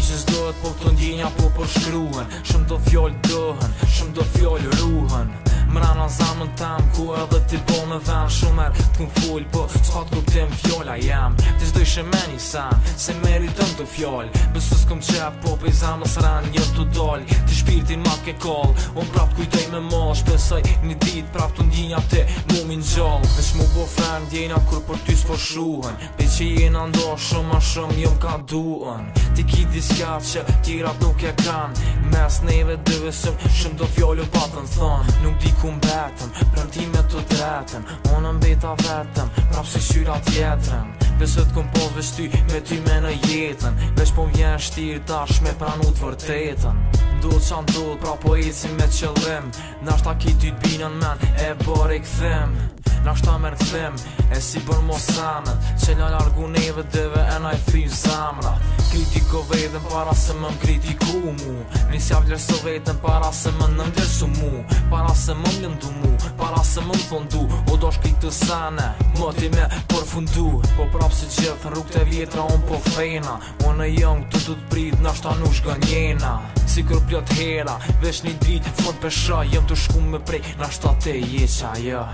që s'dohet po këto ndjenja po përshkruen. Shumë do fjallë dëhen, shumë do fjallë ruhen. Mrena zamën tem, ku edhe ti bo me ven. Shumer t'kun full, po s'pat kuptim fjolla jem. Ti s'doj shemeni sen, se meritën të fjall. Besu s'kom qep, po pej zamës ren jëm të doll. Ti shpirtin ma ke koll, unë prap kujtoj me mall. Shpesoj një dit prap të ndjenja ti mu min gjall. Vesh mu bo fen ndjenja kur për ty s'po shuhen. Pe që jena ndo shumë ma shumë jom ka duen. Ti ki diskat që tjirat nuk e kan. Mes neve dëvesëm shumë do fjallu patën thon. Nuk di ku mbetëm, premtime të dretën. Unë mbeta vetëm, prap si shyra tjetërën. Besët kom po vesh ty, me ty me në jetën. Vesh po vjen shtirë tash me pranu të vërtetën. Ndodh qa ndodh, pra po ecim me qëllim. Nashta ki ty t'binën men, e bërë i këthim. Nashta merë këthim, e si bërë mos samet. Që në largu neve dëve e na i thyj zamrat. Kritiko vetën para se më kritiku mu. Nisja vlerëso vetën para se më nëmvlerësu mu. Para se më lëndu mu, para se më fondu. O do shkrik të sene, më ti me përfundu. Po prap se gjithë në rrug të vjetra unë po fejna. Unë e jëng të të t'prit, nashta nuk shgënjena. Si kër plot hera, vesh një dit, fond pesha. Jëm të shku me prej, nashta te je qa jë.